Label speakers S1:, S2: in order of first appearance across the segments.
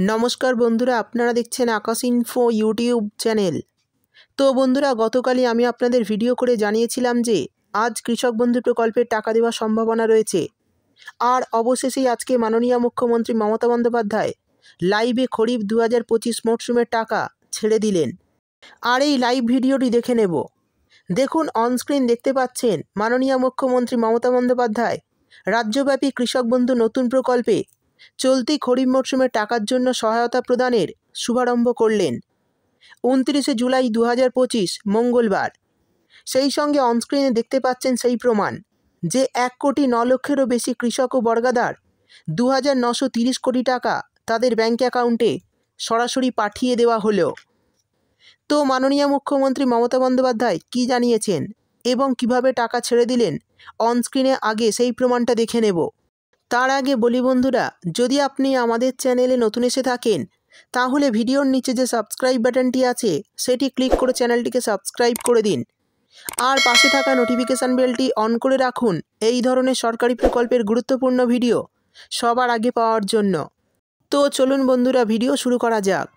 S1: নমস্কার বন্ধুরা, আপনারা দেখছেন আকাশ ইনফো ইউটিউব চ্যানেল। তো বন্ধুরা, গতকালই আমি আপনাদের ভিডিও করে জানিয়েছিলাম যে আজ কৃষক বন্ধু প্রকল্পের টাকা দেওয়ার সম্ভাবনা রয়েছে। আর অবশেষেই আজকে মাননীয় মুখ্যমন্ত্রী মমতা বন্দ্যোপাধ্যায় লাইভে খরিফ 2025 মরশুমের টাকা ছেড়ে দিলেন। আর এই লাইভ ভিডিওটি দেখে নেব। দেখুন, অনস্ক্রিন দেখতে পাচ্ছেন মাননীয় মুখ্যমন্ত্রী মমতা বন্দ্যোপাধ্যায় রাজ্যব্যাপী কৃষক বন্ধু নতুন প্রকল্পে চলতি খরিফ মরশুমের টাকার জন্য সহায়তা প্রদানের শুভারম্ভ করলেন 29 জুলাই 2025 মঙ্গলবার। সেই সঙ্গে অনস্ক্রিনে দেখতে পাচ্ছেন সেই প্রমাণ যে 1,09,00,000-এরও বেশি কৃষক ও বর্গাদার 2,930 কোটি টাকা তাদের ব্যাঙ্ক অ্যাকাউন্টে সরাসরি পাঠিয়ে দেওয়া হলো। তো মাননীয় মুখ্যমন্ত্রী মমতা বন্দ্যোপাধ্যায় কী জানিয়েছেন এবং কিভাবে টাকা ছেড়ে দিলেন, অনস্ক্রিনে আগে সেই প্রমাণটা দেখে নেব। তার আগে বলি বন্ধুরা, যদি আপনি আমাদের চ্যানেলে নতুন এসে থাকেন তাহলে ভিডিওর নিচে যে সাবস্ক্রাইব বাটনটি আছে সেটি ক্লিক করে চ্যানেলটিকে সাবস্ক্রাইব করে দিন। আর পাশে থাকা নোটিফিকেশান বেলটি অন করে রাখুন এই ধরনের সরকারি প্রকল্পের গুরুত্বপূর্ণ ভিডিও সবার আগে পাওয়ার জন্য। তো চলুন বন্ধুরা, ভিডিও শুরু করা যাক।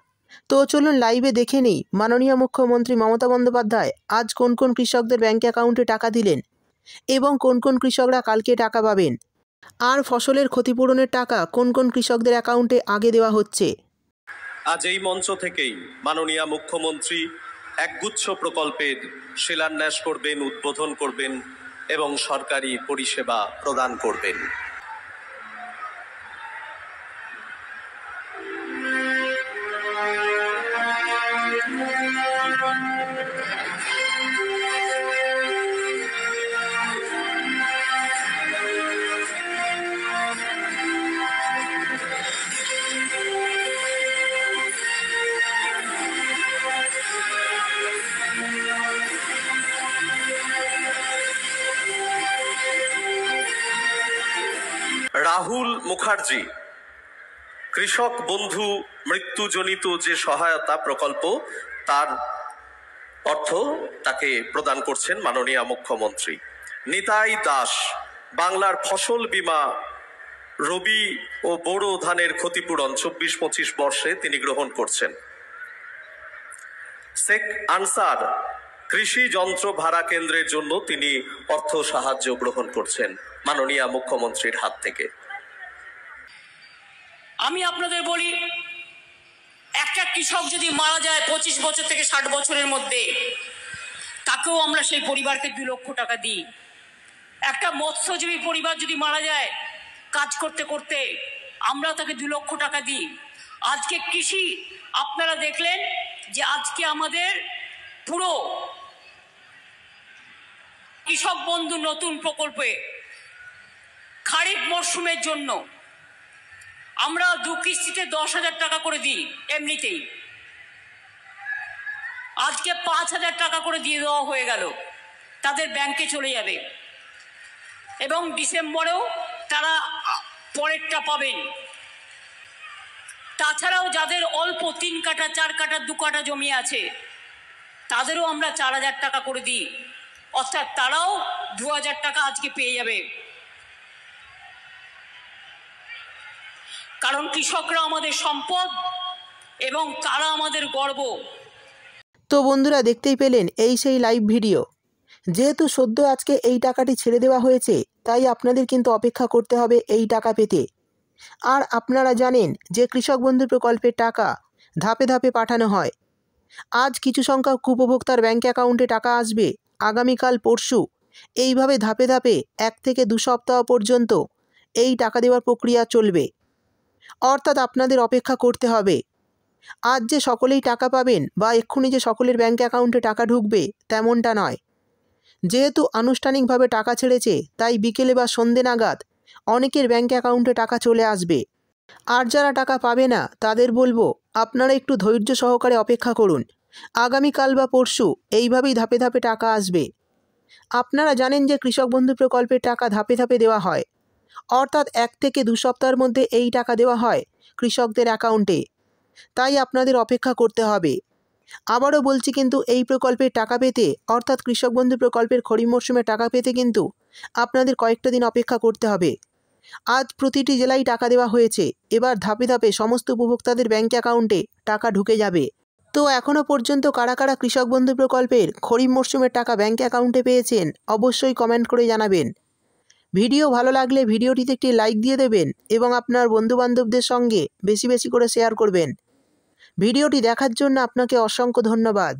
S1: তো চলুন লাইভে দেখে নিই মাননীয় মুখ্যমন্ত্রী মমতা বন্দ্যোপাধ্যায় আজ কোন কোন কৃষকদের ব্যাঙ্ক অ্যাকাউন্টে টাকা দিলেন এবং কোন কোন কৃষকরা কালকে টাকা পাবেন, আর ফসলের ক্ষতিপূরণের টাকা কোন কোন কৃষকদের অ্যাকাউন্টে আগে দেওয়া হচ্ছে।
S2: আজ এই মঞ্চ থেকেই মাননীয় মুখ্যমন্ত্রী একগুচ্ছ প্রকল্পের শিলান্যাস করবেন, উদ্বোধন করবেন এবং সরকারি পরিষেবা প্রদান করবেন। রাহুল মুখার্জি কৃষক বন্ধু মৃত্যুজনিত যে সহায়তা প্রকল্প, তার অর্থ তাকে প্রদান করছেন মাননীয় মুখ্যমন্ত্রী। নিতাই দাস বাংলার ফসল বীমা রবি ও বোরো ধানের ক্ষতিপূরণ 24-25 বর্ষে তিনি গ্রহণ করছেন। শেখ আনসার কৃষি যন্ত্র ভাড়া কেন্দ্রের জন্য তিনি অর্থ সাহায্য গ্রহণ করছেন মাননীয় মুখ্যমন্ত্রীর হাত থেকে।
S3: আমি আপনাদের বলি, একটা কৃষক যদি মারা যায় 25 বছর থেকে 60 বছরের মধ্যে, তাকেও আমরা সেই পরিবারকে 2 লক্ষ টাকা দিই। একটা মৎস্যজীবী পরিবার যদি মারা যায় কাজ করতে করতে, আমরা তাকে 2 লক্ষ টাকা দিই। আজকে কৃষি আপনারা দেখলেন যে আজকে আমাদের পুরো কৃষক বন্ধু নতুন প্রকল্পে খারিফ মরশুমের জন্য আমরা 2 কিস্তিতে 10,000 টাকা করে দিই। এমনিতেই আজকে 5,000 টাকা করে দিয়ে দেওয়া হয়ে গেল, তাদের ব্যাংকে চলে যাবে এবং ডিসেম্বরেও তারা পরেরটা পাবেন। তাছাড়াও যাদের অল্প 3 কাঠা 4 কাঠা 2 কাঠা জমি আছে, তাদেরও আমরা 4,000 টাকা করে দিই, অর্থাৎ তারাও 2,000 টাকা আজকে পেয়ে যাবে। কারণ কৃষকরা আমাদের সম্পদ এবং তারা আমাদের গর্ব।
S1: তো বন্ধুরা, দেখতেই পেলেন এই সেই লাইভ ভিডিও। যেহেতু সদ্য আজকে এই টাকাটি ছেড়ে দেওয়া হয়েছে, তাই আপনাদের কিন্তু অপেক্ষা করতে হবে এই টাকা পেতে। আর আপনারা জানেন যে কৃষক বন্ধু প্রকল্পের টাকা ধাপে ধাপে পাঠানো হয়। আজ কিছু সংখ্যক উপভোক্তার ব্যাঙ্ক অ্যাকাউন্টে টাকা আসবে, আগামীকাল পরশু, এইভাবে ধাপে ধাপে 1 থেকে 2 সপ্তাহ পর্যন্ত এই টাকা দেওয়ার প্রক্রিয়া চলবে। অর্থাৎ আপনাদের অপেক্ষা করতে হবে। আজ যে সকলেই টাকা পাবেন বা এক্ষুনি যে সকলের ব্যাঙ্ক অ্যাকাউন্টে টাকা ঢুকবে তেমনটা নয়। যেহেতু আনুষ্ঠানিকভাবে টাকা ছেড়েছে, তাই বিকেলে বা সন্ধে নাগাদ অনেকের ব্যাঙ্ক অ্যাকাউন্টে টাকা চলে আসবে। আর যারা টাকা পাবে না তাদের বলবো আপনারা একটু ধৈর্য সহকারে অপেক্ষা করুন। আগামীকাল বা পরশু এইভাবেই ধাপে ধাপে টাকা আসবে। আপনারা জানেন যে কৃষক বন্ধু প্রকল্পের টাকা ধাপে ধাপে দেওয়া হয়, অর্থাৎ 1 থেকে 2 সপ্তাহের মধ্যে এই টাকা দেওয়া হয় কৃষকদের অ্যাকাউন্টে। তাই আপনাদের অপেক্ষা করতে হবে। আবারও বলছি, কিন্তু এই প্রকল্পের টাকা পেতে, অর্থাৎ কৃষক বন্ধু প্রকল্পের খরিফ মরশুমে টাকা পেতে কিন্তু আপনাদের কয়েকটা দিন অপেক্ষা করতে হবে। আজ প্রতিটি জেলায় টাকা দেওয়া হয়েছে। এবার ধাপে ধাপে সমস্ত উপভোক্তাদের ব্যাঙ্ক অ্যাকাউন্টে টাকা ঢুকে যাবে। তো এখনও পর্যন্ত কারা কারা কৃষক বন্ধু প্রকল্পের খরিফ মরশুমের টাকা ব্যাঙ্ক অ্যাকাউন্টে পেয়েছেন অবশ্যই কমেন্ট করে জানাবেন। ভিডিও ভালো লাগলে ভিডিওটিতে একটি লাইক দিয়ে দেবেন এবং আপনার বন্ধুবান্ধবদের সঙ্গে বেশি বেশি করে শেয়ার করবেন। ভিডিওটি দেখার জন্য আপনাকে অসংখ্য ধন্যবাদ।